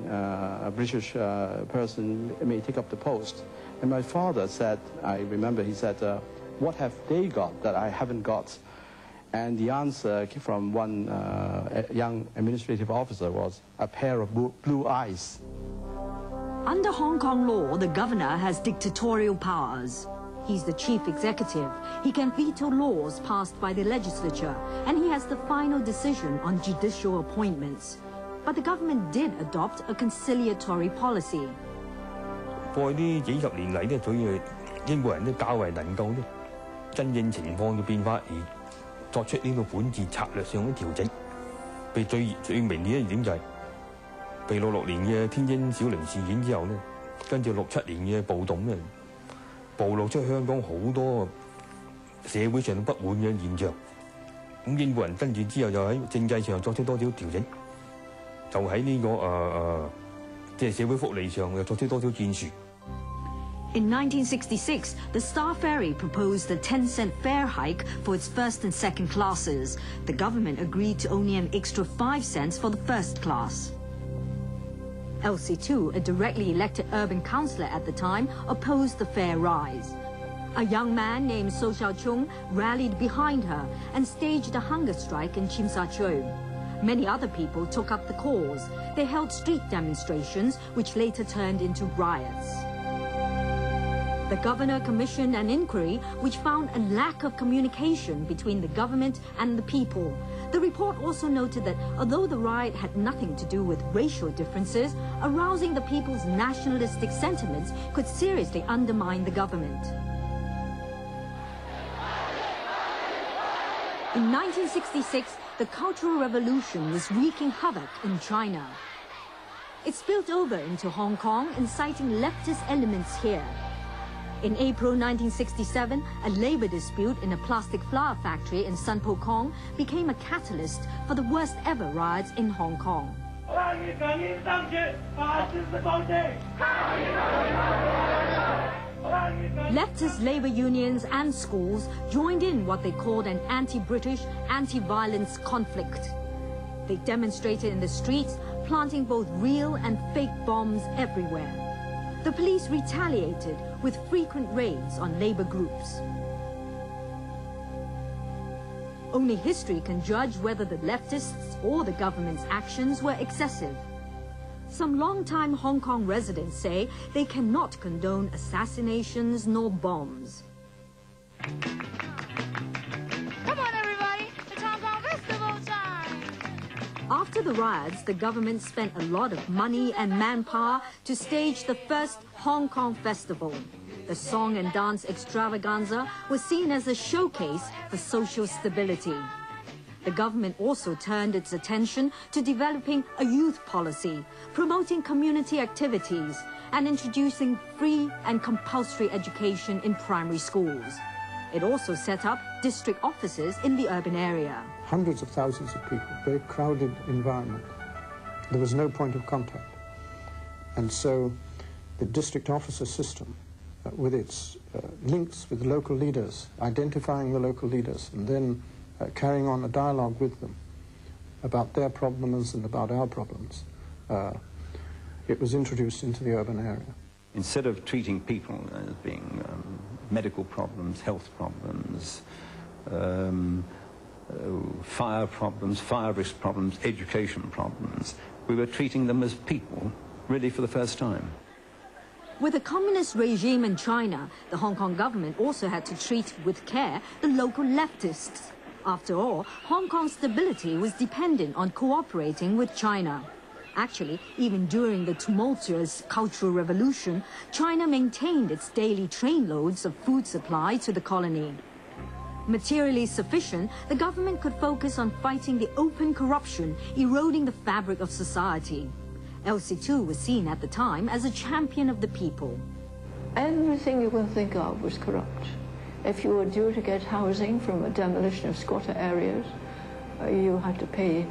A British person may take up the post. And my father said, I remember he said, what have they got that I haven't got? And the answer from one young administrative officer was a pair of blue eyes. Under Hong Kong law, the governor has dictatorial powers. He's the chief executive. He can veto laws passed by the legislature, and he has the final decision on judicial appointments. But the government did adopt a conciliatory policy. 過去呢幾十年嚟呢，佢英國人都較為能夠呢，因應情況嘅變化而作出呢個管治策略上嘅調整。被最明顯一點就係，被66年嘅天津小輪事件之後呢，跟住67年嘅暴動呢，暴露出香港好多社會上不滿嘅現象。咁英國人跟住之後就喺政制上作出多少調整。 就喺呢個即係社會福利上又作出多少建樹。In 1966, the Star Ferry proposed a 10-cent fare hike for its first and second classes. The government agreed to only an extra 5 cents for the first class. LC2, a directly elected urban councillor at the time, opposed the fare rise. A young man named So Xiao-chung rallied behind her and staged a hunger strike in Tsim Sha Tsui. Many other people took up the cause. They held street demonstrations, which later turned into riots. The governor commissioned an inquiry which found a lack of communication between the government and the people. The report also noted that although the riot had nothing to do with racial differences, arousing the people's nationalistic sentiments could seriously undermine the government. In 1966, the Cultural Revolution was wreaking havoc in China. It spilled over into Hong Kong, inciting leftist elements here. In April 1967, a labor dispute in a plastic flower factory in Sun Po Kong became a catalyst for the worst ever riots in Hong Kong. Leftist labor unions and schools joined in what they called an anti-British, anti-violence conflict. They demonstrated in the streets, planting both real and fake bombs everywhere. The police retaliated with frequent raids on labor groups. Only history can judge whether the leftists or the government's actions were excessive. Some long-time Hong Kong residents say they cannot condone assassinations nor bombs. Come on, everybody! It's Hong Kong Festival time! After the riots, the government spent a lot of money and manpower to stage the first Hong Kong Festival. The song and dance extravaganza was seen as a showcase for social stability. The government also turned its attention to developing a youth policy, promoting community activities, and introducing free and compulsory education in primary schools. It also set up district offices in the urban area. Hundreds of thousands of people, very crowded environment. There was no point of contact. And so the district officer system, with its links with local leaders, identifying the local leaders, and then carrying on a dialogue with them about their problems and about our problems. It was introduced into the urban area. Instead of treating people as being medical problems, health problems, fire problems, fire risk problems, education problems, we were treating them as people, really for the first time. With the communist regime in China, the Hong Kong government also had to treat with care the local leftists. After all, Hong Kong's stability was dependent on cooperating with China. Actually, even during the tumultuous Cultural Revolution, China maintained its daily trainloads of food supply to the colony. Materially sufficient, the government could focus on fighting the open corruption eroding the fabric of society. LC2 was seen at the time as a champion of the people. Everything you can think of was corrupt. If you were due to get housing from a demolition of squatter areas, you had to pay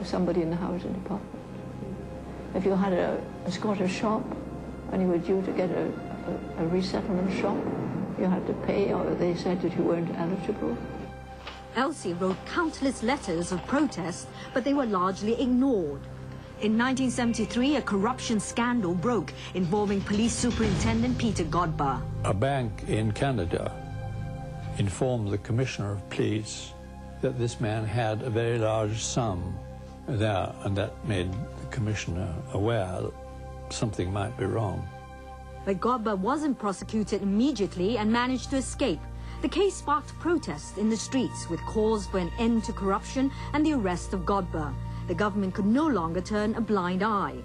somebody in the housing department. If you had a squatter shop and you were due to get a resettlement shop, you had to pay, or they said that you weren't eligible. Elsie wrote countless letters of protest, but they were largely ignored. In 1973, a corruption scandal broke involving Police Superintendent Peter Godber. A bank in Canada informed the Commissioner of Police that this man had a very large sum there, and that made the Commissioner aware that something might be wrong. But Godber wasn't prosecuted immediately and managed to escape. The case sparked protests in the streets with calls for an end to corruption and the arrest of Godber. The government could no longer turn a blind eye.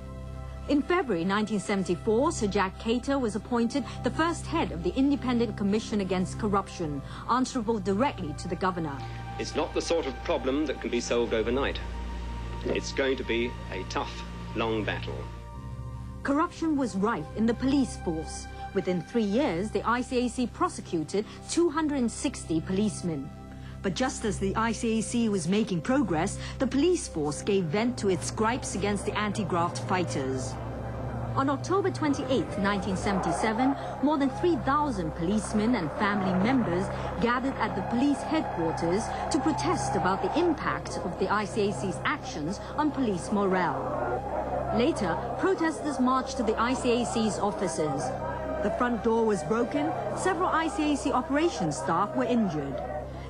In February 1974, Sir Jack Cater was appointed the first head of the Independent Commission Against Corruption, answerable directly to the governor. It's not the sort of problem that can be solved overnight. It's going to be a tough, long battle. Corruption was rife in the police force. Within 3 years, the ICAC prosecuted 260 policemen. But just as the ICAC was making progress, the police force gave vent to its gripes against the anti-graft fighters. On October 28, 1977, more than 3,000 policemen and family members gathered at the police headquarters to protest about the impact of the ICAC's actions on police morale. Later, protesters marched to the ICAC's offices. The front door was broken, several ICAC operations staff were injured.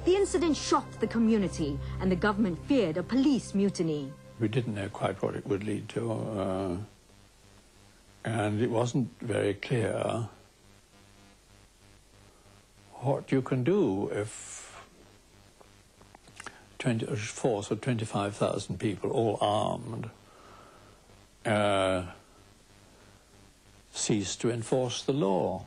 The incident shocked the community, and the government feared a police mutiny. We didn't know quite what it would lead to, and it wasn't very clear what you can do if a force of 25,000 people, all armed, cease to enforce the law.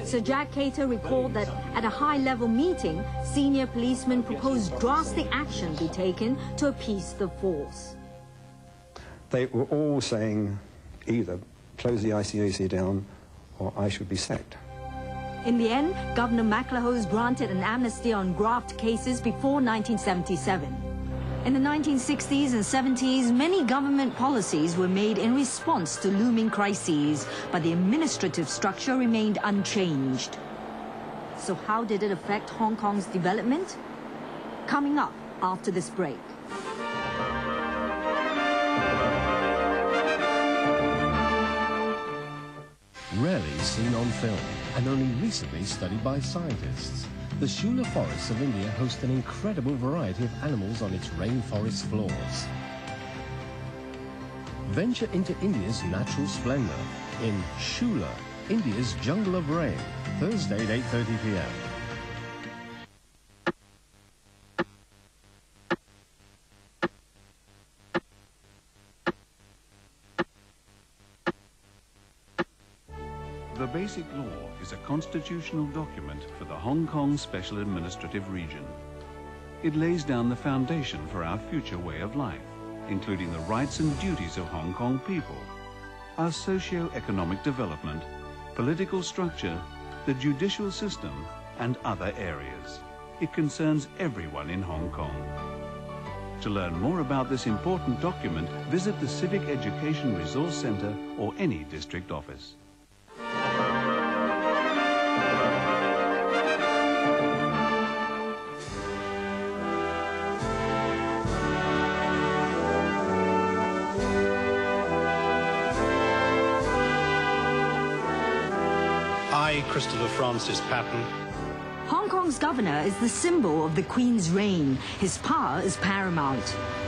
Sir Jack Cater recalled that at a high-level meeting, senior policemen proposed drastic action be taken to appease the force. They were all saying either close the ICAC down or I should be sacked. In the end, Governor McLehose granted an amnesty on graft cases before 1977. In the 1960s and 70s, many government policies were made in response to looming crises, but the administrative structure remained unchanged. So how did it affect Hong Kong's development? Coming up after this break. Rarely seen on film and only recently studied by scientists, the Shula forests of India host an incredible variety of animals on its rainforest floors. Venture into India's natural splendor in Shula, India's Jungle of Rain, Thursday at 8:30 p.m. The Basic Law is a constitutional document for the Hong Kong Special Administrative Region. It lays down the foundation for our future way of life, including the rights and duties of Hong Kong people, our socio-economic development, political structure, the judicial system, and other areas. It concerns everyone in Hong Kong. To learn more about this important document, visit the Civic Education Resource Centre or any district office. I, Christopher Francis Patton. Hong Kong's governor is the symbol of the Queen's reign. His power is paramount.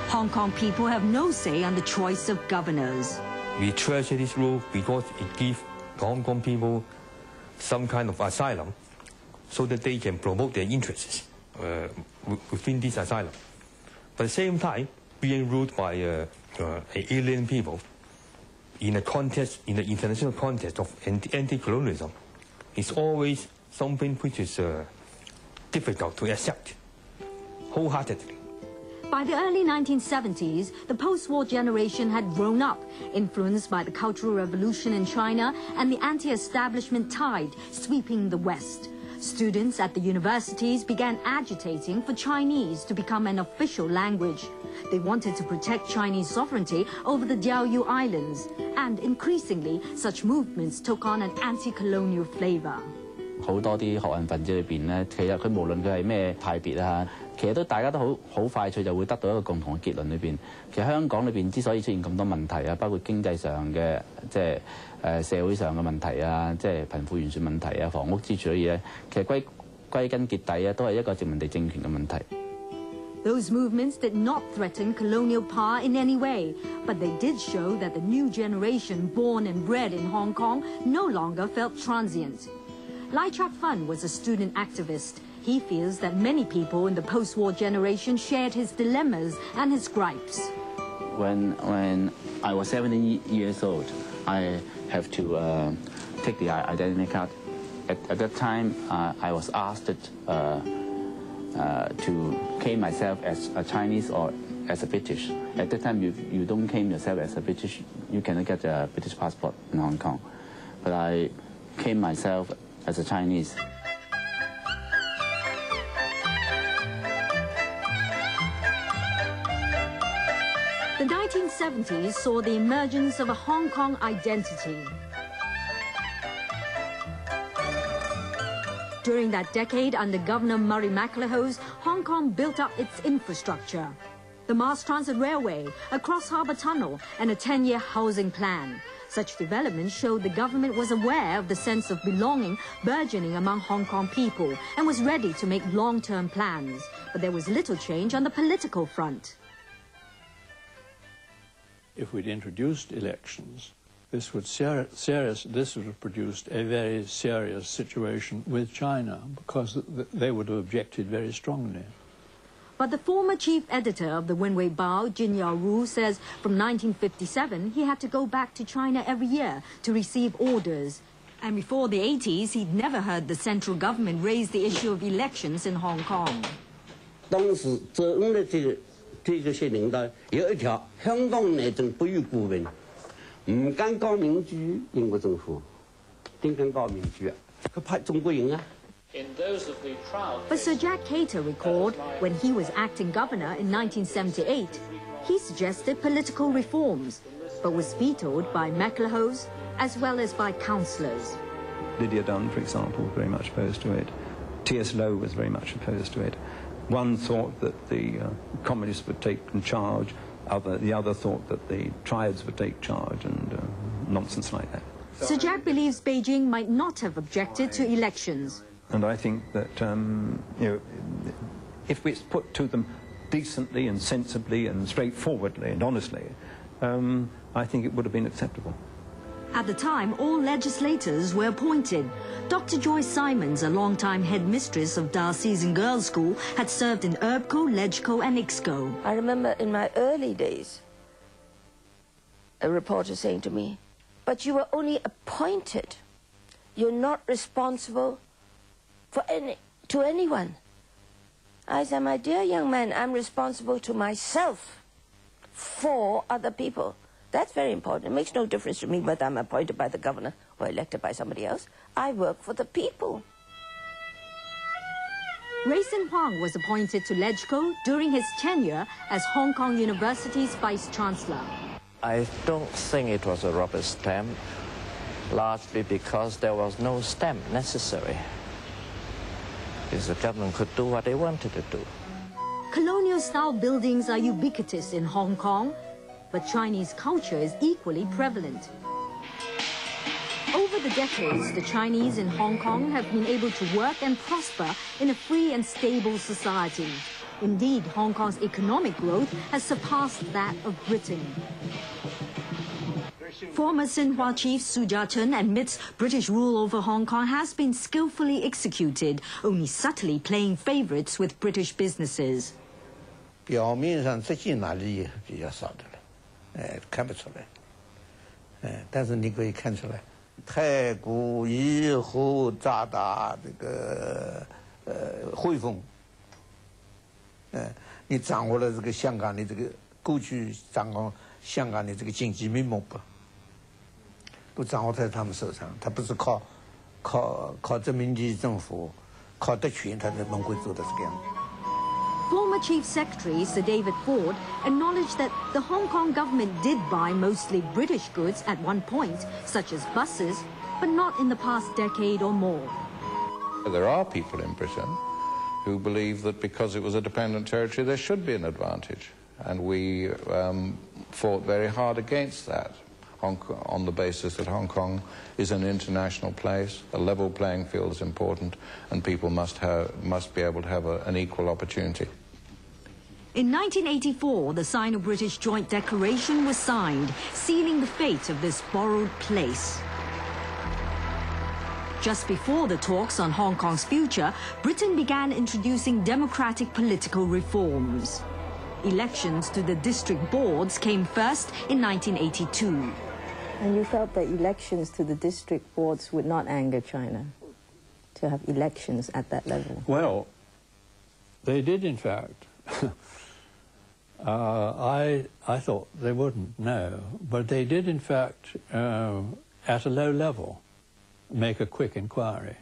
Hong Kong people have no say on the choice of governors. We treasure this rule because it gives Hong Kong people some kind of asylum so that they can promote their interests within this asylum. But at the same time, being ruled by alien people in a contest, in the international context of anti-colonialism, is always something which is difficult to accept wholeheartedly. By the early 1970s, the post-war generation had grown up, influenced by the Cultural Revolution in China and the anti-establishment tide sweeping the West. Students at the universities began agitating for Chinese to become an official language. They wanted to protect Chinese sovereignty over the Diaoyu Islands, and increasingly, such movements took on an anti-colonial flavor. 好多啲學運分子裏邊咧，其實佢無論佢係咩派別啊，其實大家都好快脆就會得到一個共同嘅結論裏邊。其實香港裏邊之所以出現咁多問題啊，包括經濟上嘅即係社會上嘅問題啊，即係貧富懸殊問題啊、房屋支柱嘅嘢，其實歸根結底啊，都係一個殖民地政權嘅問題。Those movements did not threaten colonial power in any way, but they did show that the new generation born and bred in Hong Kong no longer felt transient. Lai Chak-fun was a student activist. He feels that many people in the post-war generation shared his dilemmas and his gripes. When I was 17 years old, I have to take the identity card. At that time, I was asked to claim myself as a Chinese or as a British. At that time, if you don't claim yourself as a British, you cannot get a British passport in Hong Kong. But I claim myself as a Chinese. The 1970s saw the emergence of a Hong Kong identity. During that decade, under Governor Murray McLehose, Hong Kong built up its infrastructure. The Mass Transit Railway, a cross-harbour tunnel, and a 10-year housing plan. Such developments showed the government was aware of the sense of belonging burgeoning among Hong Kong people and was ready to make long-term plans. But there was little change on the political front. If we'd introduced elections, this would have produced a very serious situation with China, because they would have objected very strongly. But the former chief editor of the Wenwei Bao, Jin Yao-ru, says from 1957 he had to go back to China every year to receive orders. And before the 80s, he'd never heard the central government raise the issue of elections in Hong Kong. 当时责任的这些领导有一条，香港内政不予顾问。 唔敢搞民主，英國政府點敢搞民主啊？佢派中國人啊！ But Sir Jack Cater recalled when he was acting governor in 1978, he suggested political reforms, but was vetoed by McLehose as well as by councillors. Lydia Dunn, for example, was very much opposed to it. T.S. Lowe was very much opposed to it. One thought that the communists would take in charge. The other thought that the tribes would take charge, and nonsense like that. Sir Jack believes Beijing might not have objected to elections. And I think that, if it's put to them decently and sensibly and straightforwardly and honestly, I think it would have been acceptable. At the time, all legislators were appointed. Dr. Joyce Simons, a long-time headmistress of Diocesan Girls' School, had served in ERBCO, LegCo and IXCO. I remember in my early days, a reporter saying to me, "But you were only appointed. You're not responsible to anyone." I said, "My dear young man, I'm responsible to myself for other people. That's very important. It makes no difference to me whether I'm appointed by the governor or elected by somebody else. I work for the people." Rayson Huang was appointed to LegCo during his tenure as Hong Kong University's Vice-Chancellor. I don't think it was a rubber stamp, largely because there was no stamp necessary. Because the government could do what they wanted to do. Colonial-style buildings are ubiquitous in Hong Kong, but Chinese culture is equally prevalent. Over the decades, the Chinese in Hong Kong have been able to work and prosper in a free and stable society. Indeed, Hong Kong's economic growth has surpassed that of Britain. Former Xinhua chief Su Jia-chun admits British rule over Hong Kong has been skillfully executed, only subtly playing favourites with British businesses. 表面上这些拿利益比较少的了，看不出来，但是你可以看出来，太古以后渣打这个汇丰，你掌握了这个香港的这个过去掌握香港的这个经济命脉吧，都掌握在他们手上，他不是靠殖民地政府，靠特权，他才能会做到这个样子。 Former Chief Secretary Sir David Ford acknowledged that the Hong Kong government did buy mostly British goods at one point, such as buses, but not in the past decade or more. There are people in Britain who believe that because it was a dependent territory there should be an advantage, and we fought very hard against that on the basis that Hong Kong is an international place, a level playing field is important, and people must be able to have an equal opportunity. In 1984, the Sino-British Joint Declaration was signed, sealing the fate of this borrowed place. Just before the talks on Hong Kong's future, Britain began introducing democratic political reforms. Elections to the district boards came first in 1982. And you felt that elections to the district boards would not anger China, to have elections at that level? Well, they did, in fact. I thought they wouldn't, no. But they did, in fact, at a low level, make a quick inquiry.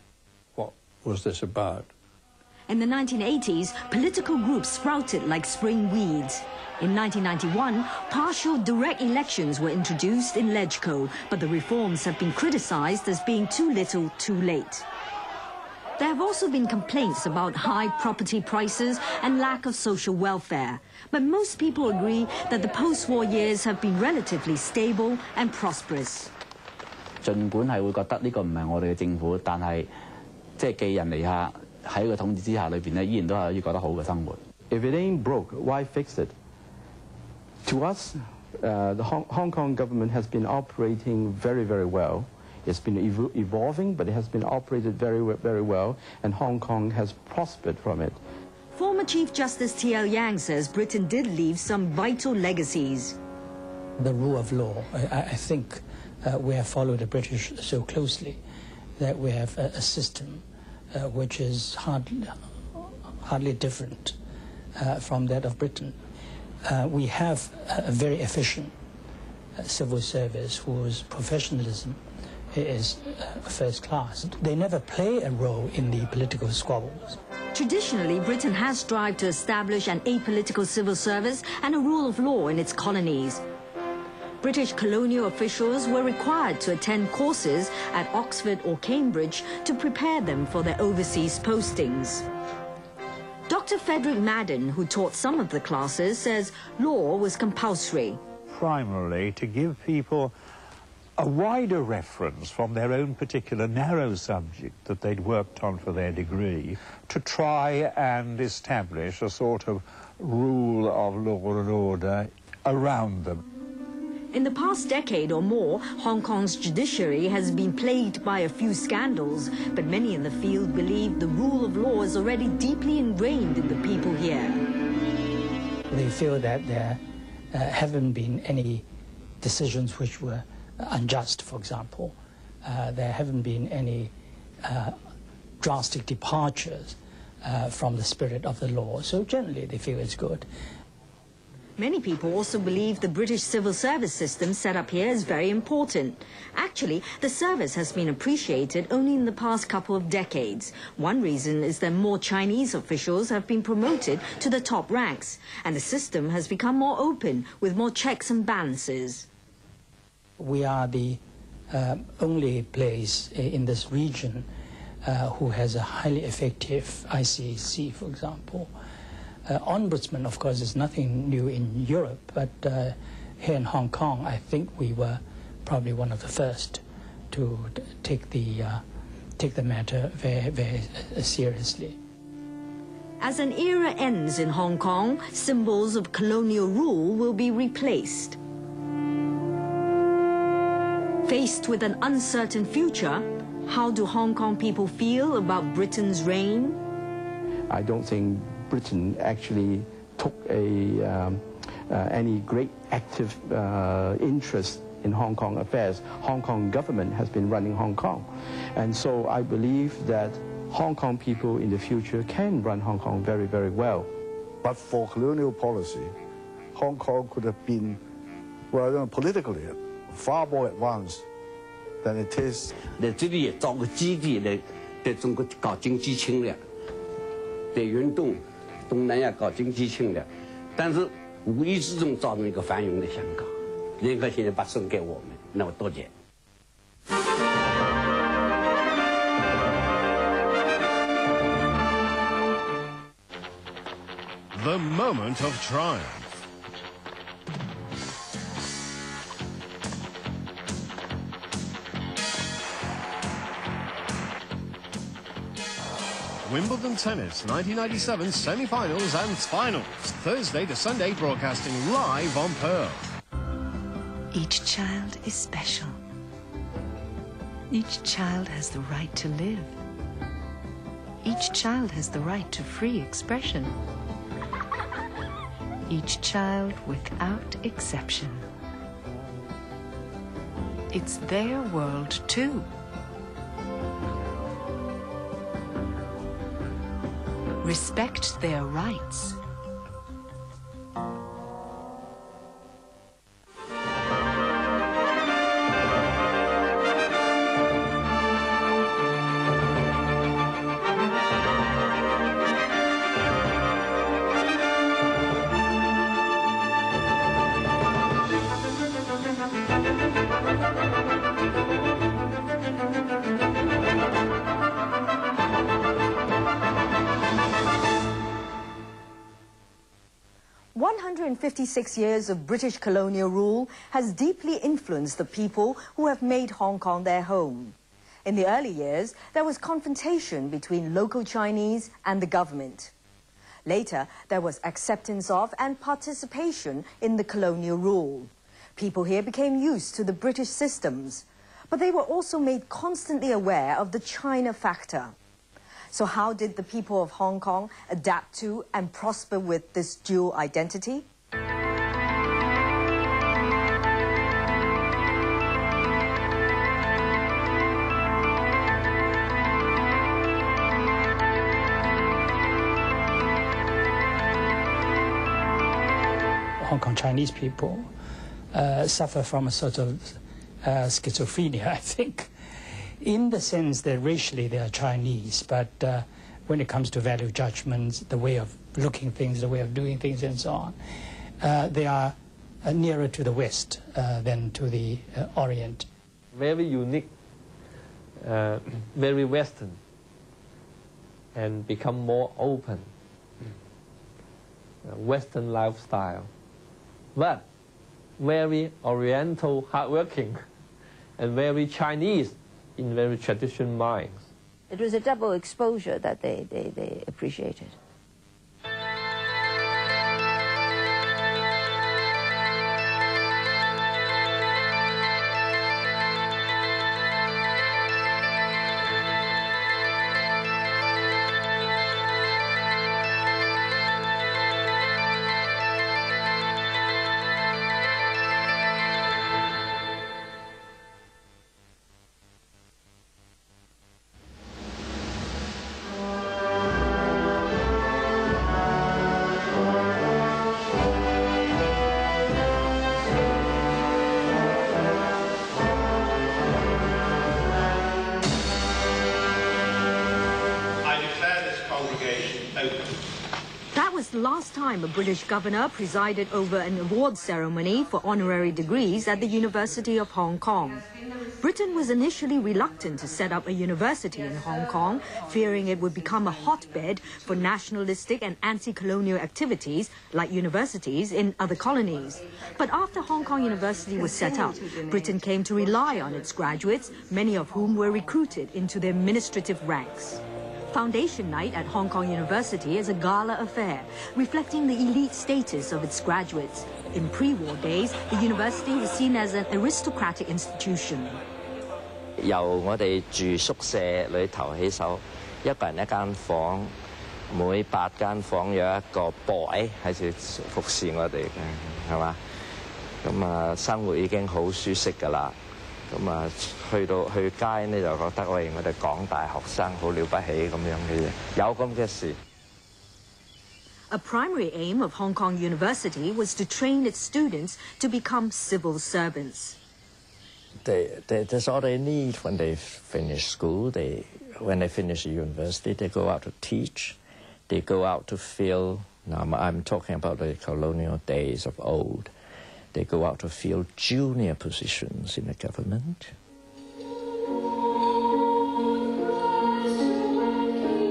What was this about? In the 1980s, political groups sprouted like spring weeds. In 1991, partial direct elections were introduced in LegCo, but the reforms have been criticized as being too little, too late. There have also been complaints about high property prices and lack of social welfare. But most people agree that the post-war years have been relatively stable and prosperous. 儘管係會覺得呢個唔係我哋嘅政府，但係即係寄人籬下喺個統治之下裏邊咧，依然都係可以覺得好嘅生活。If it ain't broke, why fix it? To us, the Hong Kong government has been operating very, very well. It's been evolving, but it has been operated very, very well, and Hong Kong has prospered from it. Former Chief Justice Teil says Britain did leave some vital legacies. The rule of law, I think we have followed the British so closely that we have a system which is hardly different from that of Britain. We have a very efficient civil service whose professionalism is first class. They never play a role in the political squabbles. Traditionally, Britain has strived to establish an apolitical civil service and a rule of law in its colonies. British colonial officials were required to attend courses at Oxford or Cambridge to prepare them for their overseas postings. Dr. Frederick Madden, who taught some of the classes, says law was compulsory. Primarily to give people a wider reference from their own particular narrow subject that they'd worked on for their degree to try and establish a sort of rule of law and order around them. In the past decade or more, Hong Kong's judiciary has been plagued by a few scandals, but many in the field believe the rule of law is already deeply ingrained in the people here. They feel that there haven't been any decisions which were unjust, for example. There haven't been any drastic departures from the spirit of the law, so generally they feel it's good. Many people also believe the British civil service system set up here is very important. Actually, the service has been appreciated only in the past couple of decades. One reason is that more Chinese officials have been promoted to the top ranks, and the system has become more open with more checks and balances. We are the only place in this region who has a highly effective ICAC, for example. Ombudsman, of course, is nothing new in Europe, but here in Hong Kong, I think we were probably one of the first to take the matter very, very seriously. As an era ends in Hong Kong, symbols of colonial rule will be replaced. Faced with an uncertain future, how do Hong Kong people feel about Britain's reign? I don't think Britain actually took any great active interest in Hong Kong affairs. Hong Kong government has been running Hong Kong. And so I believe that Hong Kong people in the future can run Hong Kong very, very well. But for colonial policy, Hong Kong could have been, well, politically, far more advanced than it is. 在这里也造个基地来，在中国搞经济侵略，在云东、东南亚搞经济侵略，但是无意之中造成一个繁荣的香港。任何现在把送给我们，那我多谢。the moment of triumph. Wimbledon Tennis 1997 semi-finals and finals. Thursday to Sunday, broadcasting live on Pearl. Each child is special. Each child has the right to live. Each child has the right to free expression. Each child without exception. It's their world too. Respect their rights. Years of British colonial rule has deeply influenced the people who have made Hong Kong their home. In the early years, there was confrontation between local Chinese and the government. Later, there was acceptance of and participation in the colonial rule. People here became used to the British systems, but they were also made constantly aware of the China factor. So how did the people of Hong Kong adapt to and prosper with this dual identity? Hong Kong Chinese people suffer from a sort of schizophrenia, I think, in the sense that racially they are Chinese, but when it comes to value judgments, the way of looking things, the way of doing things and so on, they are nearer to the West than to the Orient. Very unique, very Western, and become more open. Western lifestyle, but very Oriental, hardworking, and very Chinese in very traditional minds. It was a double exposure that they appreciated. Last time a British governor presided over an award ceremony for honorary degrees at the University of Hong Kong. Britain was initially reluctant to set up a university in Hong Kong, fearing it would become a hotbed for nationalistic and anti-colonial activities like universities in other colonies. But after Hong Kong University was set up, Britain came to rely on its graduates, many of whom were recruited into their administrative ranks. Foundation Night at Hong Kong University is a gala affair, reflecting the elite status of its graduates. In pre-war days, the university was seen as an aristocratic institution. 由我哋住宿舍裏頭起手，一個人一間房，每8間房有一個 boy 喺度服侍我哋嘅，係嘛？咁啊，生活已經好舒適㗎啦。咁啊，去街呢就覺得喂，我哋港大學生好了不起咁樣嘅嘢，有咁嘅事。A primary aim of Hong Kong University was to train its students to become civil servants. That's all they need when they finish school. When they finish university, they go out to teach. They go out to fill. Now I'm talking about the colonial days of old. They go out to fill junior positions in the government.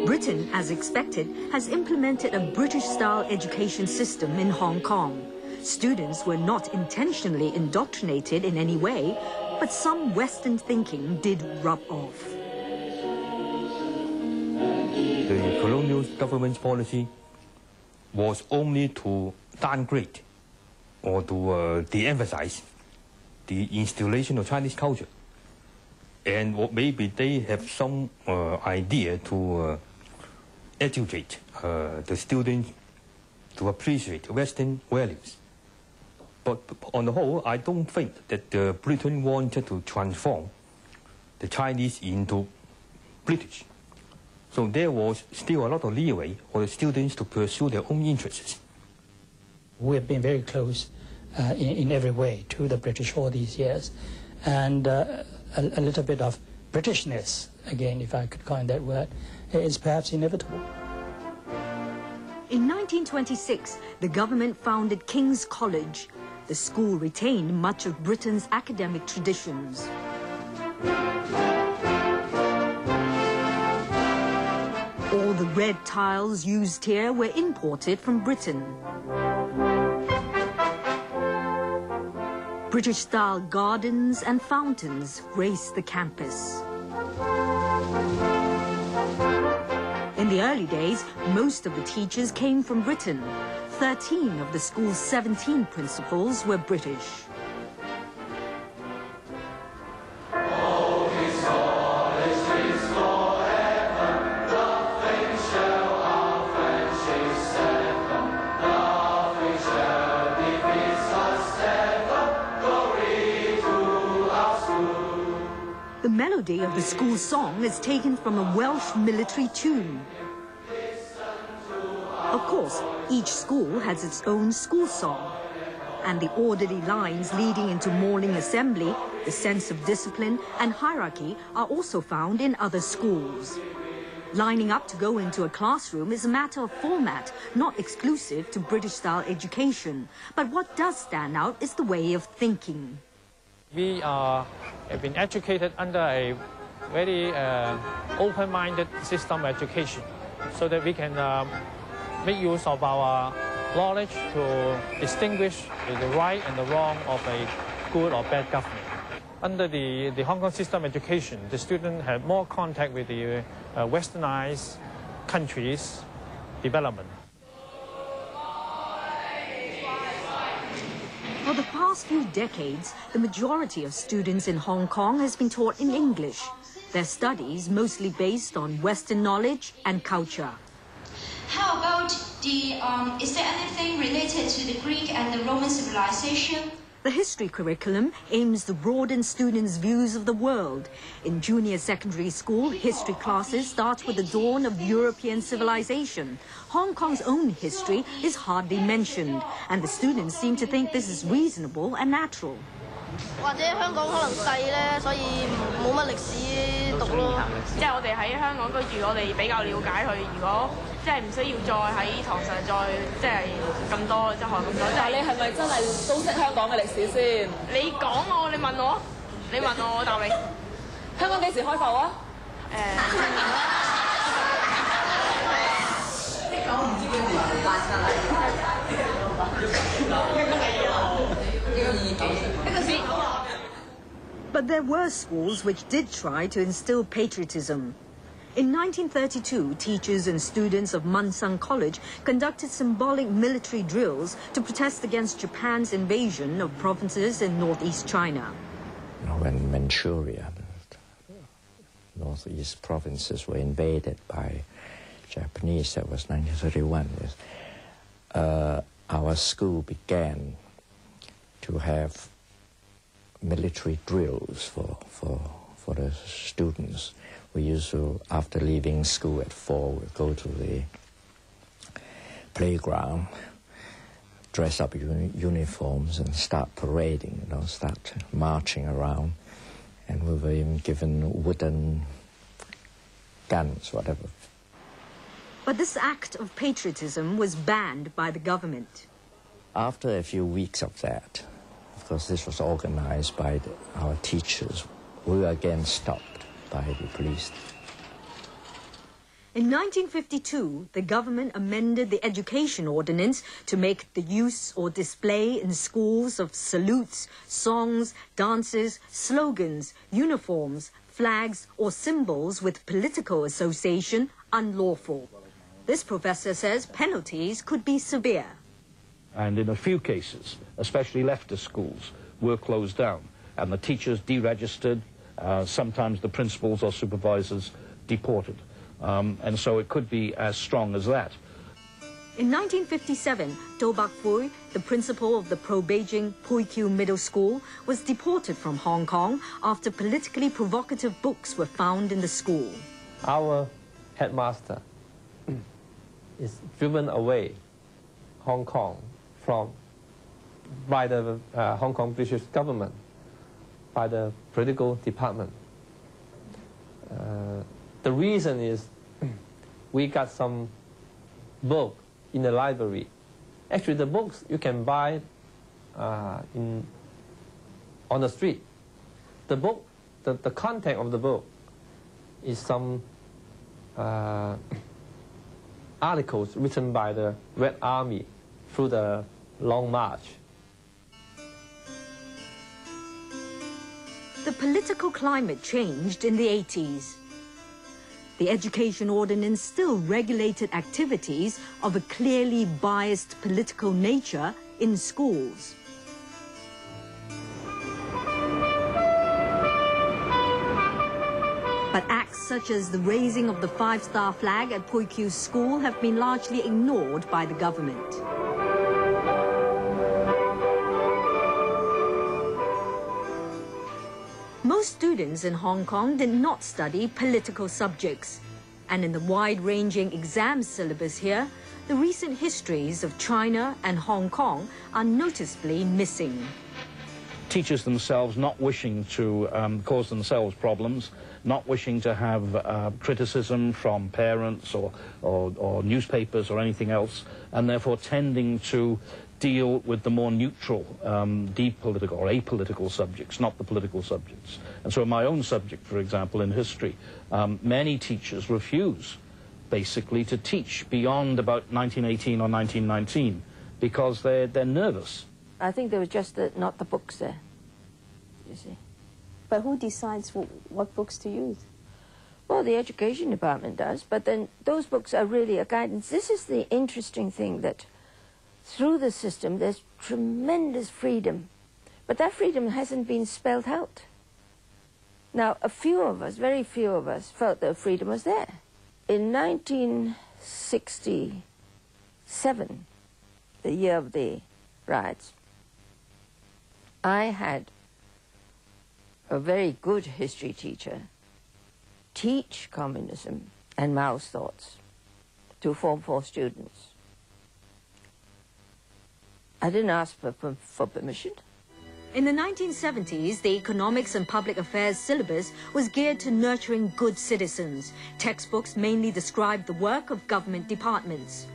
Britain, as expected, has implemented a British-style education system in Hong Kong. Students were not intentionally indoctrinated in any way, but some Western thinking did rub off. The colonial government's policy was only to downgrade or to de-emphasize the installation of Chinese culture. And maybe they have some idea to educate the students to appreciate Western values. But on the whole, I don't think that Britain wanted to transform the Chinese into British. So there was still a lot of leeway for the students to pursue their own interests. We have been very close in every way to the British all these years. And a little bit of Britishness, again, if I could coin that word, is perhaps inevitable. In 1926, the government founded King's College. The school retained much of Britain's academic traditions. All the red tiles used here were imported from Britain. British-style gardens and fountains graced the campus. In the early days, most of the teachers came from Britain. 13 of the school's 17 principals were British. The melody of the school song is taken from a Welsh military tune. Of course, each school has its own school song. And the orderly lines leading into morning assembly, the sense of discipline and hierarchy are also found in other schools. Lining up to go into a classroom is a matter of format, not exclusive to British-style education. But what does stand out is the way of thinking. We have been educated under a very open-minded system of education so that we can make use of our knowledge to distinguish the right and the wrong of a good or bad government. Under the Hong Kong system of education, the student had more contact with the westernized countries' development. For the past few decades, the majority of students in Hong Kong has been taught in English. Their studies mostly based on Western knowledge and culture. How about is there anything related to the Greek and the Roman civilization? The history curriculum aims to broaden students' views of the world. In junior secondary school, history classes start with the dawn of European civilization. Hong Kong's own history is hardly mentioned, and the students seem to think this is reasonable and natural. 或者香港可能細咧，所以冇乜歷史讀咯。即係我哋喺香港居住，我哋比較了解佢。如果即係唔需要再喺堂上再即係咁多，即係學咁多。但係你係咪真係都識香港嘅歷史先？你講我，你問我，你問我，我答你。香港幾時開埠啊？你講唔知幾時發生啦？But there were schools which did try to instill patriotism. In 1932, teachers and students of Mansung College conducted symbolic military drills to protest against Japan's invasion of provinces in northeast China. When Manchuria, northeast provinces, were invaded by Japanese, that was 1931, our school began to have military drills for the students. We used to, after leaving school at 4, we'd go to the playground, dress up uniforms and start parading, start marching around. And we were even given wooden guns, whatever. But this act of patriotism was banned by the government. After a few weeks of that, because this was organized by our teachers, we were again stopped by the police. In 1952, the government amended the Education Ordinance to make the use or display in schools of salutes, songs, dances, slogans, uniforms, flags or symbols with political association unlawful. This professor says penalties could be severe. And in a few cases, especially leftist schools, were closed down and the teachers deregistered, sometimes the principals or supervisors deported. And so it could be as strong as that. In 1957, Do Bak Phui, the principal of the pro-Beijing Pui Kiu Middle School, was deported from Hong Kong after politically provocative books were found in the school. Our headmaster is driven away Hong Kong by the Hong Kong British government, by the political department. The reason is we got some book in the library. Actually, the books you can buy on the street. The book, the content of the book is some articles written by the Red Army through the Long March. The political climate changed in the 80s. The Education Ordinance still regulated activities of a clearly biased political nature in schools. But acts such as the raising of the 5-star flag at Pui Kiu School have been largely ignored by the government. Most students in Hong Kong did not study political subjects. And in the wide-ranging exam syllabus here, the recent histories of China and Hong Kong are noticeably missing. Teachers themselves not wishing to cause themselves problems, not wishing to have criticism from parents or newspapers or anything else, and therefore tending to deal with the more neutral, depolitical or apolitical subjects, not the political subjects. And so in my own subject, for example, in history, many teachers refuse, basically, to teach beyond about 1918 or 1919 because they're nervous. I think there was just not the books there, you see. But who decides what books to use? Well, the Education Department does, but then those books are really a guidance. This is the interesting thing, that through the system there's tremendous freedom, but that freedom hasn't been spelled out. Now, a few of us, very few of us, felt that freedom was there. In 1967, the year of the riots, I had a very good history teacher teach communism and Mao's thoughts to Form 4 students. I didn't ask for permission. In the 1970s, the economics and public affairs syllabus was geared to nurturing good citizens. Textbooks mainly described the work of government departments.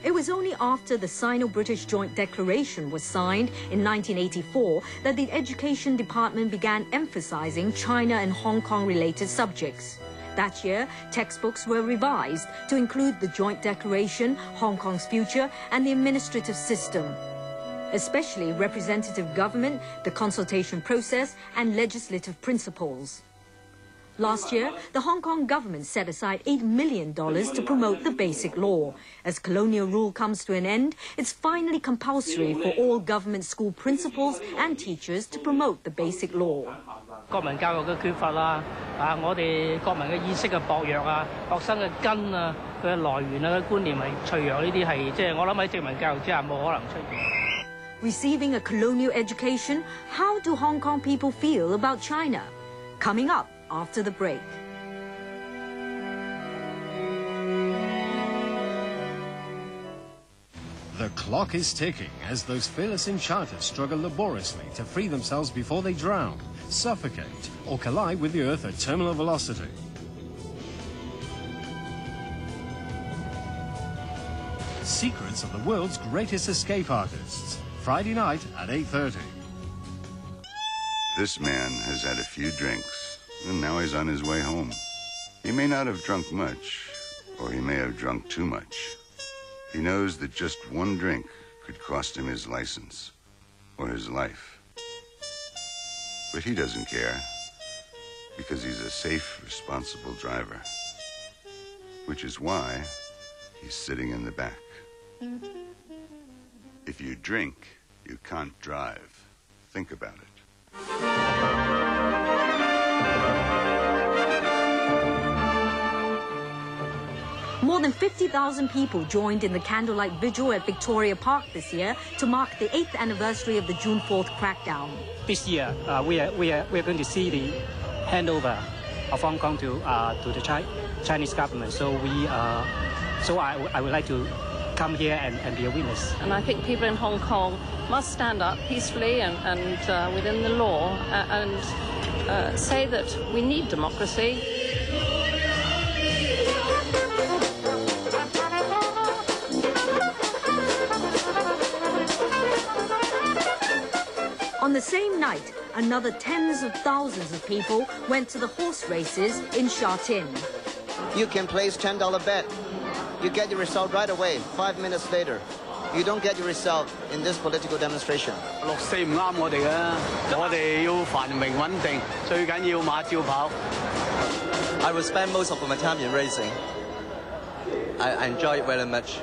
It was only after the Sino-British Joint Declaration was signed in 1984 that the Education Department began emphasizing China and Hong Kong-related subjects. That year, textbooks were revised to include the Joint Declaration, Hong Kong's future, and the administrative system, especially representative government, the consultation process, and legislative principles. Last year, the Hong Kong government set aside $8 million to promote the Basic Law. As colonial rule comes to an end, it's finally compulsory for all government school principals and teachers to promote the Basic Law. 國民教育嘅缺乏啦，我哋國民嘅意識嘅薄弱啊，學生嘅根啊，佢嘅來源啊，觀念係脆弱，呢啲係即係我諗喺殖民教育之下冇可能出現。Receiving a colonial education, how do Hong Kong people feel about China? Coming up after the break. The clock is ticking as those fearless enchanters struggle laboriously to free themselves before they drown, suffocate, or collide with the Earth at terminal velocity. Secrets of the world's greatest escape artists. Friday night at 8:30. This man has had a few drinks, and now he's on his way home. He may not have drunk much, Or he may have drunk too much. He knows that just one drink could cost him his license or his life. But he doesn't care because he's a safe, responsible driver, which is why he's sitting in the back. If you drink, you can't drive. Think about it. More than 50,000 people joined in the candlelight vigil at Victoria Park this year to mark the 8th anniversary of the June 4th crackdown. This year, we are going to see the handover of Hong Kong to the Chinese government. So I would like to come here and be a witness. And I think people in Hong Kong must stand up peacefully and within the law and say that we need democracy. On the same night, another tens of thousands of people went to the horse races in Sha Tin. You can place $10 bet. You get your result right away, 5 minutes later. You don't get your result in this political demonstration. 六四唔啱我哋嘅，我哋要繁榮穩定，最緊要馬照跑。I will spend most of my time in racing. I enjoy it very much.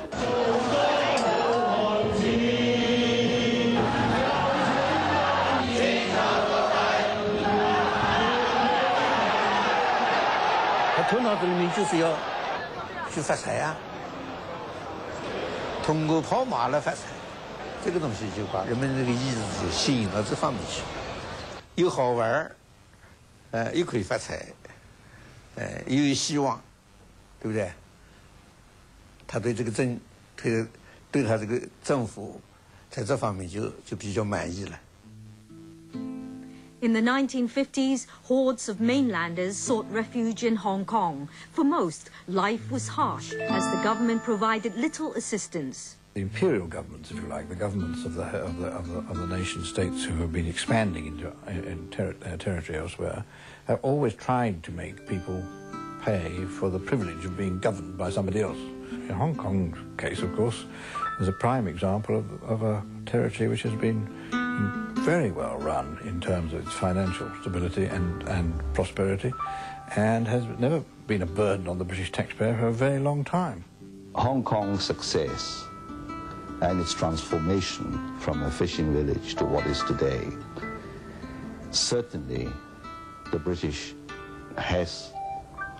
头脑里面就是要去发财啊，通过跑马来发财，这个东西就把人们这个意志就吸引到这方面去，又好玩又可以发财，又有希望，对不对？他对这个对他这个政府在这方面就比较满意了。In the 1950s, hordes of mainlanders sought refuge in Hong Kong. For most, life was harsh as the government provided little assistance. The imperial governments, if you like, the governments of the nation states who have been expanding into territory elsewhere, have always tried to make people pay for the privilege of being governed by somebody else. In Hong Kong's case, of course, is a prime example of a territory which has been very well run in terms of its financial stability and prosperity, and has never been a burden on the British taxpayer for a very long time. Hong Kong's success and its transformation from a fishing village to what is today, certainly the British has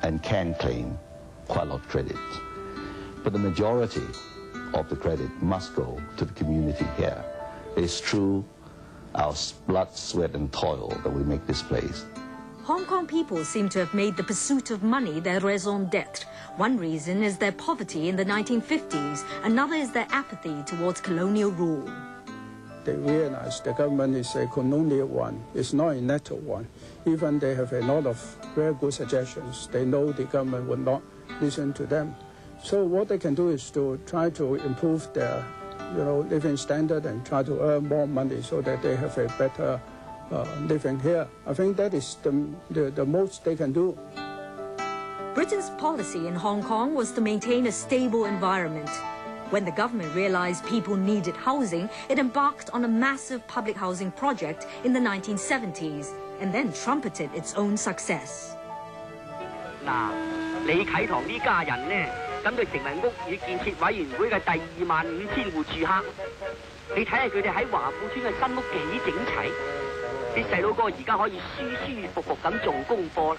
and can claim quite a lot of credit. But the majority of the credit must go to the community here. It's true our blood, sweat and toil that we make this place. Hong Kong people seem to have made the pursuit of money their raison d'etre. One reason is their poverty in the 1950s. Another is their apathy towards colonial rule. They realize the government is a colonial one. It's not a natural one. Even they have a lot of very good suggestions. They know the government will not listen to them. So what they can do is to try to improve their living standard and try to earn more money so that they have a better living here. I think that is the most they can do. Britain's policy in Hong Kong was to maintain a stable environment. When the government realized people needed housing, it embarked on a massive public housing project in the 1970s and then trumpeted its own success. 嗱，李啟堂呢家人呢？ 咁佢成為屋宇建設委員會嘅第25000戶住客，你睇下佢哋喺華富村嘅新屋幾整齊，啲細佬哥而家可以舒舒服服咁做功課，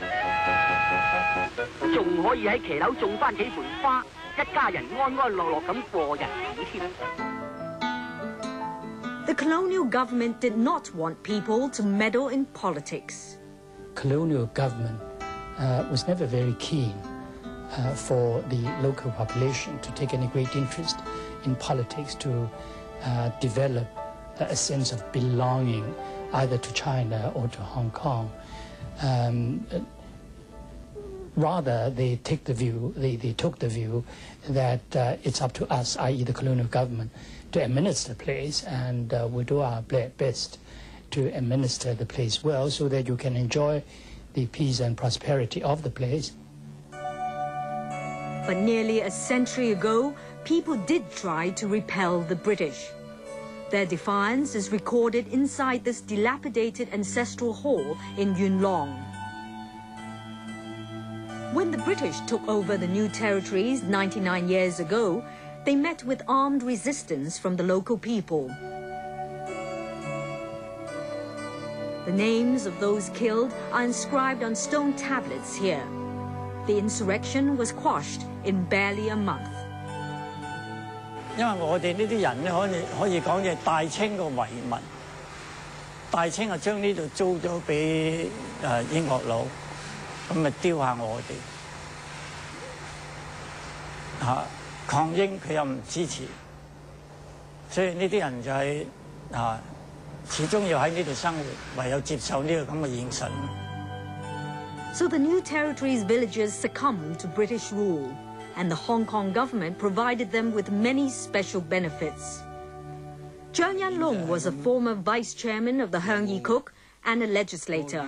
仲可以喺騎樓種翻幾盆花，一家人安安樂樂咁過日子添。The colonial government did not want people to meddle in politics. Colonial government was never very keen for the local population to take any great interest in politics, to develop a sense of belonging either to China or to Hong Kong. Rather, they took the view that it's up to us, i.e. the colonial government, to administer the place, and we do our best to administer the place well so that you can enjoy the peace and prosperity of the place. But nearly a century ago, people did try to repel the British. Their defiance is recorded inside this dilapidated ancestral hall in Yuen Long. When the British took over the new territories 99 years ago, they met with armed resistance from the local people. The names of those killed are inscribed on stone tablets here. The insurrection was quashed in barely a month. 因為我哋呢啲人咧，可以講嘅大清個遺民，大清啊將呢度租咗俾英國佬，咁咪丟下我哋嚇抗英佢又唔支持，所以呢啲人就係始終要喺呢度生活，唯有接受呢個咁嘅現實。So the new territories' villagers succumbed to British rule, and the Hong Kong government provided them with many special benefits. Zhang Yanlong was a former vice chairman of the Heung Yi Kuk and a legislator.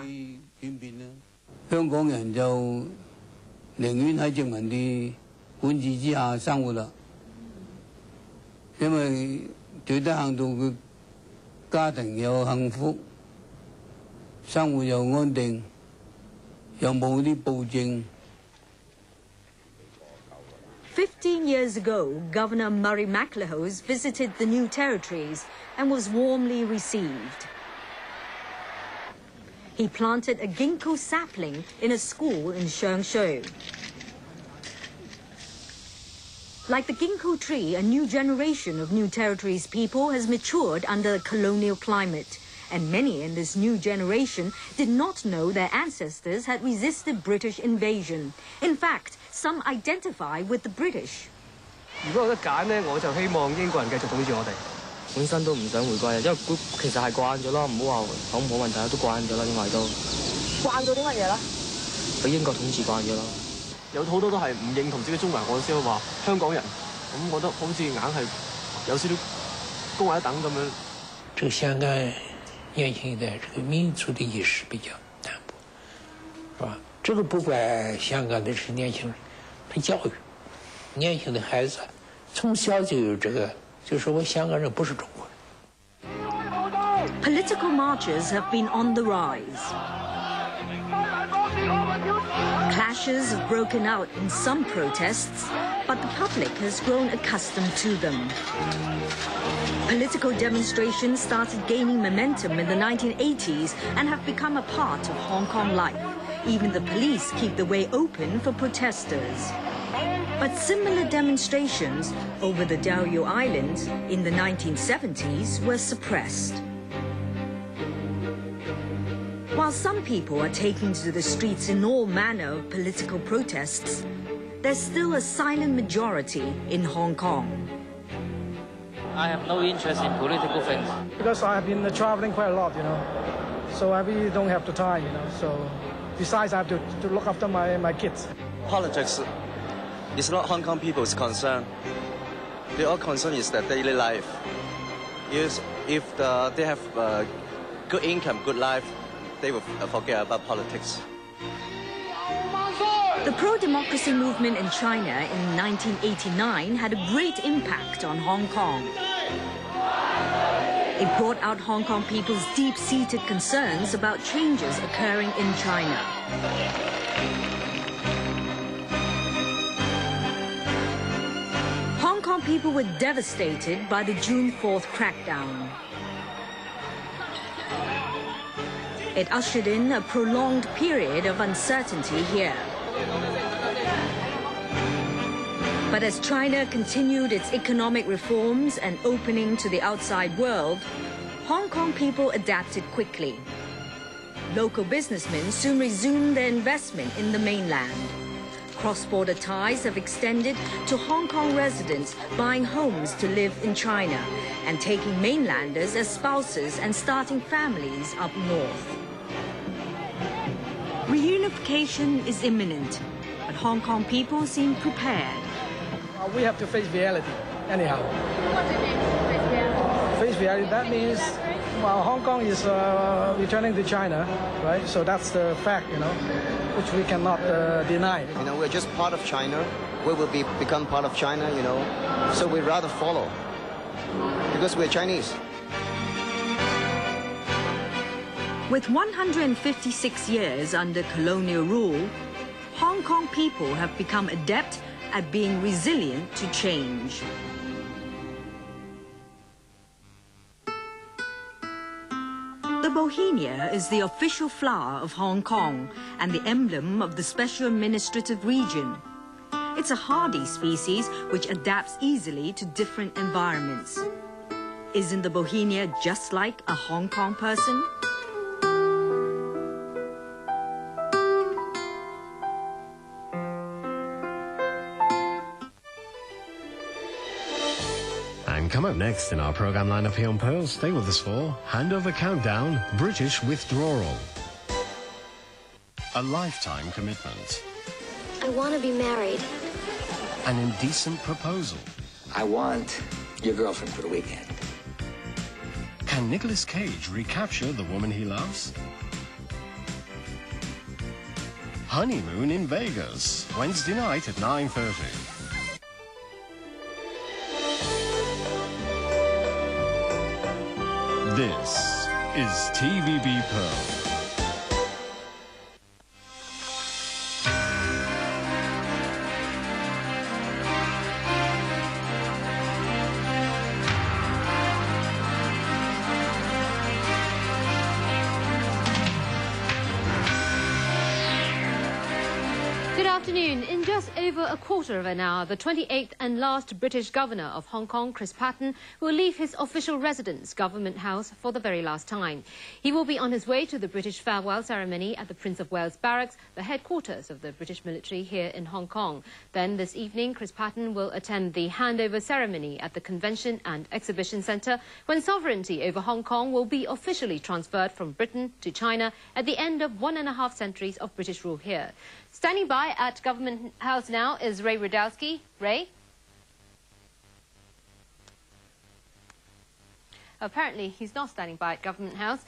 香港人就寧願喺殖民地管治之下生活啦，因為最低限度佢家庭又幸福，生活又安定。 15 years ago, Governor Murray MacLehose visited the new territories and was warmly received. He planted a ginkgo sapling in a school in Sheungshou. Like the ginkgo tree, a new generation of new territories people has matured under the colonial climate. And many in this new generation did not know their ancestors had resisted British invasion. In fact, some identify with the British. 如果有得揀咧，我就希望英國人繼續統治我哋。本身都唔想回歸，因為其實係慣咗咯，唔好話好唔好問題啦，都慣咗啦，因為都慣咗啲乜嘢啦？俾英國統治慣咗咯。有好多都係唔認同自己中國人，我先話香港人，咁覺得好似硬係有少少高人一等咁樣。這個香港年輕一代這個民族的意識比較淡薄，是吧？這個不怪香港的是年輕人的教育，年輕的孩子從小就有這個，就說我香港人不是中國人。 Political marches have been on the rise. Clashes have broken out in some protests, but the public has grown accustomed to them. Political demonstrations started gaining momentum in the 1980s and have become a part of Hong Kong life. Even the police keep the way open for protesters. But similar demonstrations over the Diaoyu Islands in the 1970s were suppressed. While some people are taking to the streets in all manner of political protests, there's still a silent majority in Hong Kong. I have no interest in political things. Because I have been traveling quite a lot, you know, so I really don't have the time, you know, so besides I have to look after my kids. Politics is not Hong Kong people's concern. Their all concern is their daily life. If they have good income, good life, they will forget about politics. The pro-democracy movement in China in 1989 had a great impact on Hong Kong. It brought out Hong Kong people's deep-seated concerns about changes occurring in China. Hong Kong people were devastated by the June 4th crackdown. It ushered in a prolonged period of uncertainty here. But as China continued its economic reforms and opening to the outside world, Hong Kong people adapted quickly. Local businessmen soon resumed their investment in the mainland. Cross-border ties have extended to Hong Kong residents buying homes to live in China and taking mainlanders as spouses and starting families up north. Reunification is imminent, but Hong Kong people seem prepared. We have to face reality, anyhow. What do you mean, face reality? Face reality, that means Hong Kong is returning to China, right? So that's the fact, you know, which we cannot deny. You know, we're just part of China. We will become part of China, you know. So we'd rather follow because we're Chinese. With 156 years under colonial rule, Hong Kong people have become adept at being resilient to change. The bauhinia is the official flower of Hong Kong and the emblem of the special administrative region. It's a hardy species which adapts easily to different environments. Isn't the bauhinia just like a Hong Kong person? And come up next in our programme lineup here on Pearl, stay with us for Handover Countdown, British Withdrawal. A lifetime commitment. I want to be married. An indecent proposal. I want your girlfriend for the weekend. Can Nicolas Cage recapture the woman he loves? Honeymoon in Vegas, Wednesday night at 9:30. This is TVB Pearl. Good afternoon. In just over a quarter of an hour, the 28th and last British Governor of Hong Kong, Chris Patten, will leave his official residence, Government House, for the very last time. He will be on his way to the British farewell ceremony at the Prince of Wales Barracks, the headquarters of the British military here in Hong Kong. Then this evening, Chris Patten will attend the handover ceremony at the Convention and Exhibition Centre, when sovereignty over Hong Kong will be officially transferred from Britain to China at the end of 1.5 centuries of British rule here. Standing by at Government House now is Ray Rudowski. Ray? Apparently, he's not standing by at Government House.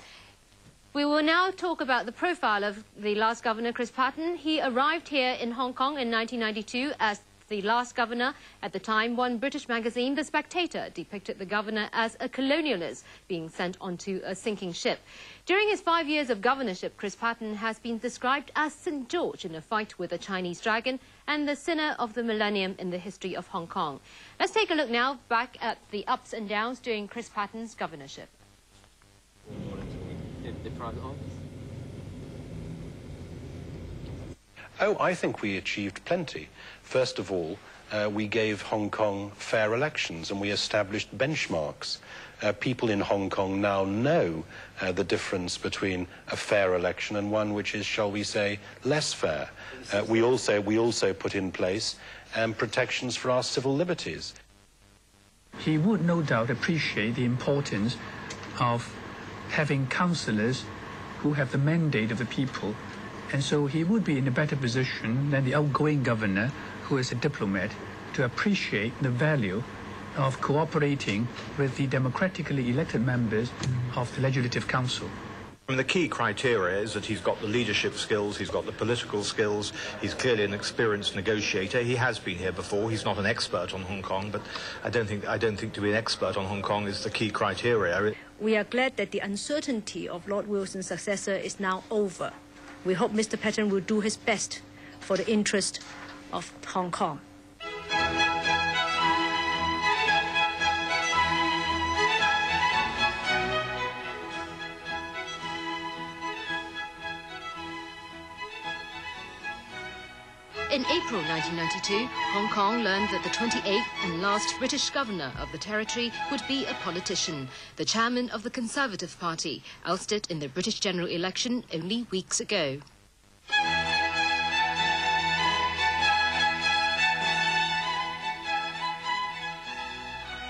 We will now talk about the profile of the last governor, Chris Patten. He arrived here in Hong Kong in 1992 as the last governor. At the time, one British magazine, The Spectator, depicted the governor as a colonialist being sent onto a sinking ship. During his 5 years of governorship, Chris Patten has been described as St. George in a fight with a Chinese dragon and the sinner of the millennium in the history of Hong Kong. Let's take a look now back at the ups and downs during Chris Patten's governorship. The private office? Oh, I think we achieved plenty. First of all, we gave Hong Kong fair elections and we established benchmarks. People in Hong Kong now know the difference between a fair election and one which is, shall we say, less fair. We also put in place protections for our civil liberties. He would no doubt appreciate the importance of having councillors who have the mandate of the people, and so he would be in a better position than the outgoing governor, who is a diplomat, to appreciate the value of cooperating with the democratically elected members of the Legislative Council. I mean, the key criteria is that he's got the leadership skills, he's got the political skills, he's clearly an experienced negotiator. He has been here before. He's not an expert on Hong Kong, but I don't think to be an expert on Hong Kong is the key criteria. We are glad that the uncertainty of Lord Wilson's successor is now over. We hope Mr. Patten will do his best for the interest of Hong Kong. In April 1992, Hong Kong learned that the 28th and last British governor of the territory would be a politician, the chairman of the Conservative Party, ousted in the British general election only weeks ago.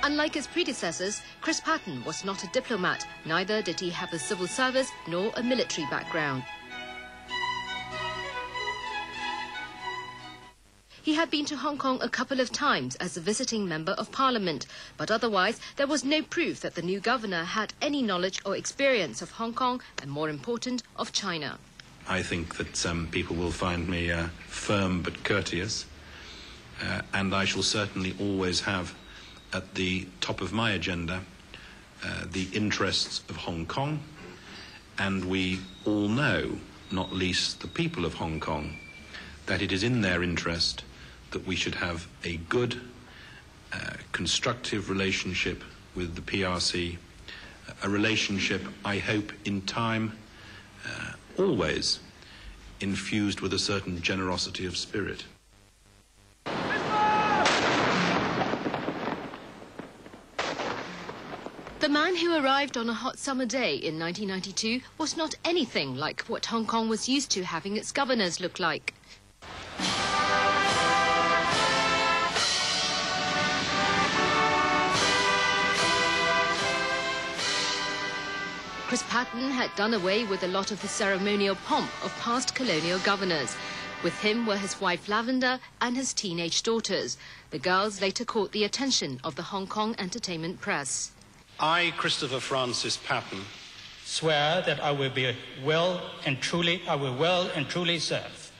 Unlike his predecessors, Chris Patten was not a diplomat, neither did he have a civil service nor a military background. He had been to Hong Kong a couple of times as a visiting member of Parliament, but otherwise there was no proof that the new governor had any knowledge or experience of Hong Kong and, more important, of China. I think that some people will find me firm but courteous, and I shall certainly always have at the top of my agenda the interests of Hong Kong, and we all know, not least the people of Hong Kong, that it is in their interest that we should have a good, constructive relationship with the PRC, a relationship, I hope, in time, always infused with a certain generosity of spirit. The man who arrived on a hot summer day in 1992 was not anything like what Hong Kong was used to having its governors look like. Chris Patten had done away with a lot of the ceremonial pomp of past colonial governors. With him were his wife Lavender and his teenage daughters. The girls later caught the attention of the Hong Kong entertainment press. I, Christopher Francis Patten, swear that I will well and truly serve.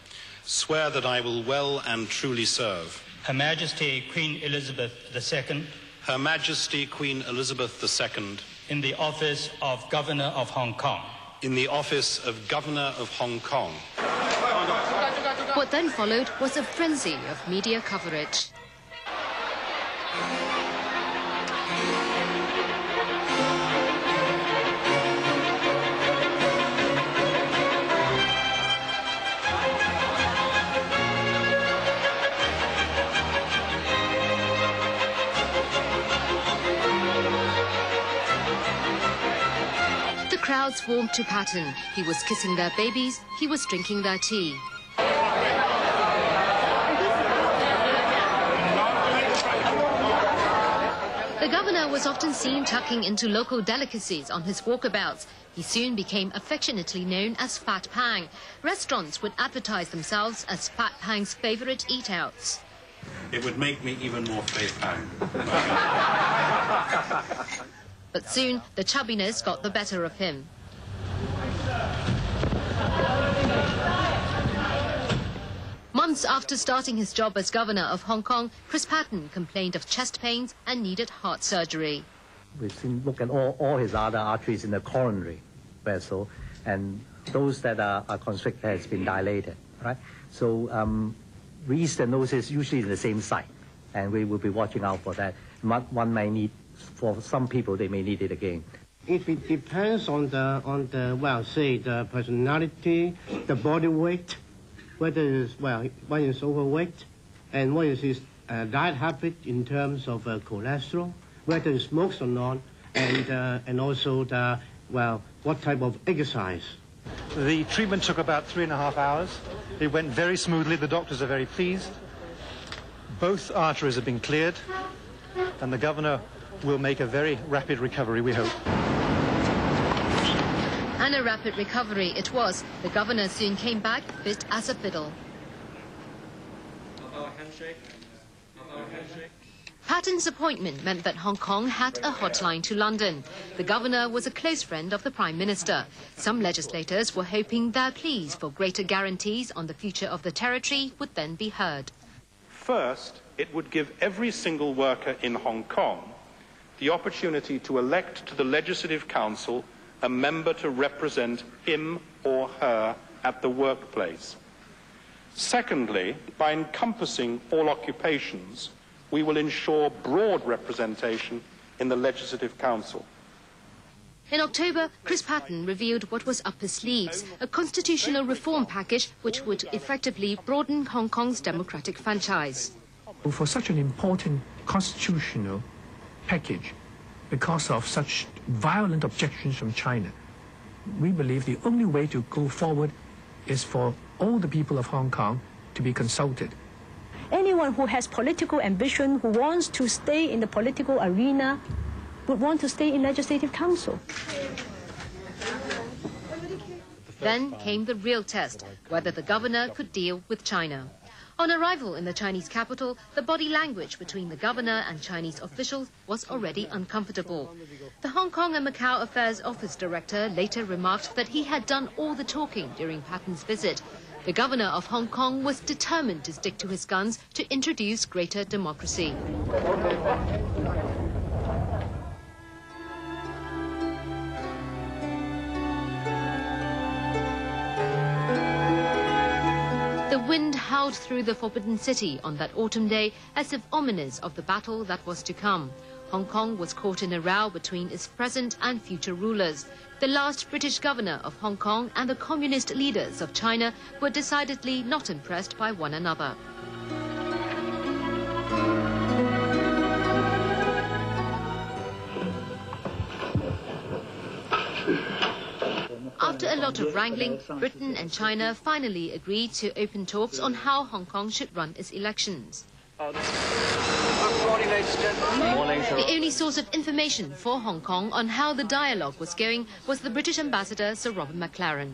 Swear that I will well and truly serve. Her Majesty Queen Elizabeth II. Her Majesty Queen Elizabeth II. In the office of Governor of Hong Kong. In the office of Governor of Hong Kong. What then followed was a frenzy of media coverage. Crowds swarmed to Patten. He was kissing their babies, he was drinking their tea. The governor was often seen tucking into local delicacies on his walkabouts. He soon became affectionately known as Fat Pang. Restaurants would advertise themselves as Fat Pang's favorite eat-outs. It would make me even more Fat Pang. But soon, the chubbiness got the better of him. Months after starting his job as governor of Hong Kong, Chris Patten complained of chest pains and needed heart surgery. We've seen, look at all his other arteries in the coronary vessel, and those that are constricted has been dilated, right? So re-stenosis usually in the same site, and we will be watching out for that. One may need, for some people, they may need it again. It depends on the well, say the personality, the body weight, whether it's, well, one is overweight, and what is his diet habit in terms of cholesterol, whether he smokes or not, and also the, well, what type of exercise. The treatment took about 3.5 hours. It went very smoothly. The doctors are very pleased. Both arteries have been cleared, and the governor will make a very rapid recovery, we hope. And a rapid recovery it was. The governor soon came back fit as a fiddle. Patten's appointment meant that Hong Kong had a hotline to London. The governor was a close friend of the Prime Minister. Some legislators were hoping their pleas for greater guarantees on the future of the territory would then be heard. First, it would give every single worker in Hong Kong the opportunity to elect to the Legislative Council a member to represent him or her at the workplace. Secondly, by encompassing all occupations, we will ensure broad representation in the Legislative Council. In October, Chris Patten revealed what was up his sleeves, a constitutional reform package which would effectively broaden Hong Kong's democratic franchise. For such an important constitutional package, because of such violent objections from China, we believe the only way to go forward is for all the people of Hong Kong to be consulted. Anyone who has political ambition, who wants to stay in the political arena, would want to stay in Legislative Council. Then came the real test, whether the governor could deal with China. On arrival in the Chinese capital, the body language between the governor and Chinese officials was already uncomfortable. The Hong Kong and Macau Affairs Office director later remarked that he had done all the talking during Patton's visit. The governor of Hong Kong was determined to stick to his guns to introduce greater democracy. The wind howled through the Forbidden City on that autumn day as if ominous of the battle that was to come. Hong Kong was caught in a row between its present and future rulers. The last British governor of Hong Kong and the communist leaders of China were decidedly not impressed by one another. After a lot of wrangling, Britain and China finally agreed to open talks on how Hong Kong should run its elections. Good morning, ladies and gentlemen. Morning. The only source of information for Hong Kong on how the dialogue was going was the British ambassador, Sir Robert McLaren.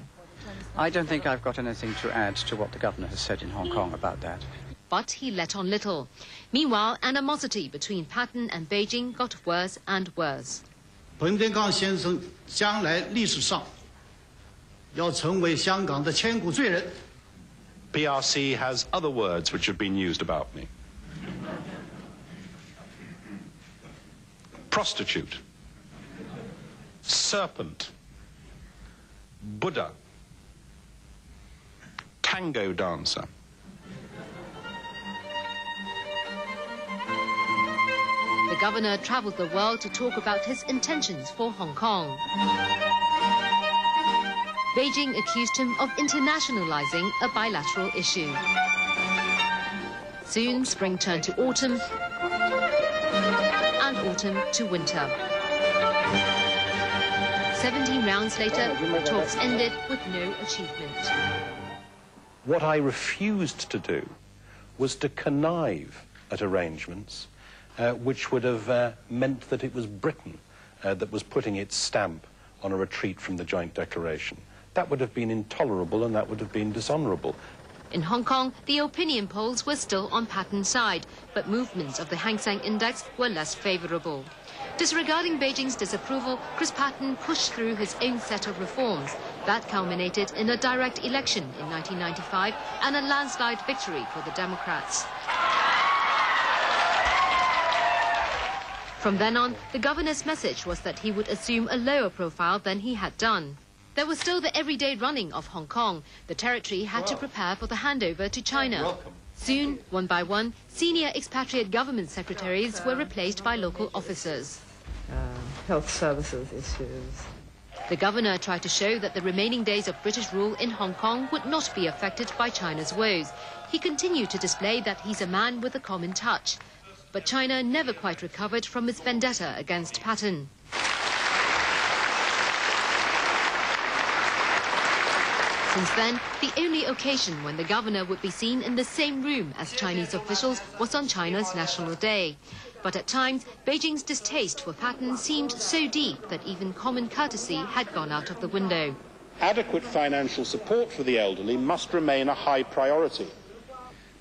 I don't think I've got anything to add to what the governor has said in Hong Kong about that. But he let on little. Meanwhile, animosity between Patton and Beijing got worse and worse. 彭定康先生将来历史上要成为香港的千古罪人。 PRC has other words which have been used about me. Prostitute, serpent, Buddha, tango dancer. The governor travelled the world to talk about his intentions for Hong Kong. Beijing accused him of internationalizing a bilateral issue. Soon, spring turned to autumn, and autumn to winter. 17 rounds later, the talks ended with no achievement. What I refused to do was to connive at arrangements which would have meant that it was Britain that was putting its stamp on a retreat from the joint declaration. That would have been intolerable and that would have been dishonourable. In Hong Kong, the opinion polls were still on Patton's side, but movements of the Hang Seng Index were less favourable. Disregarding Beijing's disapproval, Chris Patten pushed through his own set of reforms. That culminated in a direct election in 1995 and a landslide victory for the Democrats. From then on, the governor's message was that he would assume a lower profile than he had done. There was still the everyday running of Hong Kong. The territory had to prepare for the handover to China. Soon, one by one, senior expatriate government secretaries were replaced by local officers. Health services issues. The governor tried to show that the remaining days of British rule in Hong Kong would not be affected by China's woes. He continued to display that he's a man with a common touch. But China never quite recovered from its vendetta against Patton. Since then, the only occasion when the governor would be seen in the same room as Chinese officials was on China's National Day. But at times, Beijing's distaste for Patton seemed so deep that even common courtesy had gone out of the window. Adequate financial support for the elderly must remain a high priority.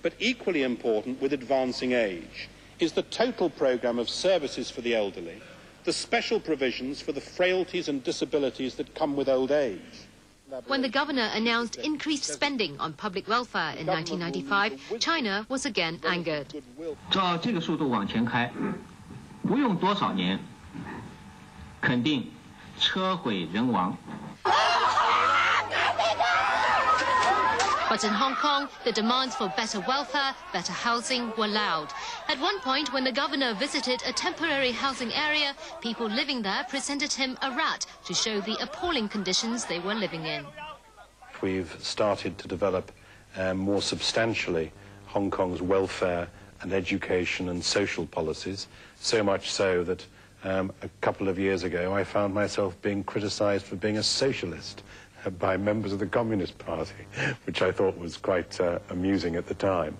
But equally important with advancing age is the total programme of services for the elderly, the special provisions for the frailties and disabilities that come with old age. When the governor announced increased spending on public welfare in 1995, China was again angered. 照这个速度往前开，不用多少年，肯定车毁人亡。 But in Hong Kong, the demands for better welfare, better housing were loud. At one point, when the governor visited a temporary housing area, people living there presented him a rat to show the appalling conditions they were living in. We've started to develop more substantially Hong Kong's welfare and education and social policies, so much so that a couple of years ago I found myself being criticised for being a socialist. by members of the Communist Party, which I thought was quite amusing at the time.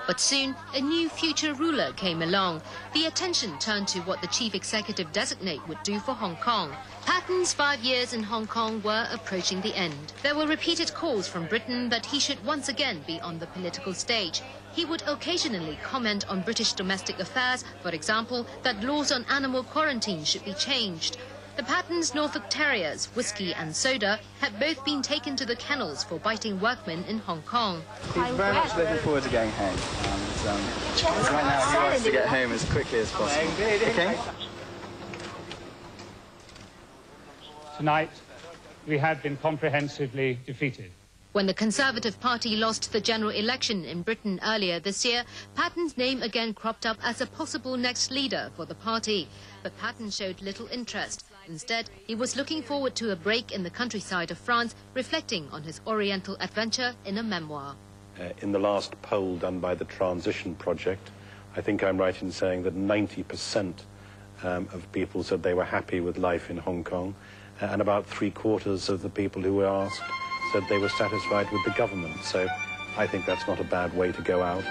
But soon, a new future ruler came along. The attention turned to what the chief executive designate would do for Hong Kong. Patton's 5 years in Hong Kong were approaching the end. There were repeated calls from Britain that he should once again be on the political stage. He would occasionally comment on British domestic affairs, for example, that laws on animal quarantine should be changed. The Patton's Norfolk Terriers, Whiskey and Soda, had both been taken to the kennels for biting workmen in Hong Kong. He's very much looking forward to going home. Right now he wants to get home as quickly as possible. Okay? Tonight, we have been comprehensively defeated. When the Conservative Party lost the general election in Britain earlier this year, Patton's name again cropped up as a possible next leader for the party. But Patton showed little interest. Instead, he was looking forward to a break in the countryside of France, reflecting on his Oriental adventure in a memoir. In the last poll done by the Transition Project, I think I'm right in saying that 90% of people said they were happy with life in Hong Kong, and about 3/4 of the people who were asked said they were satisfied with the government. So I think that's not a bad way to go out.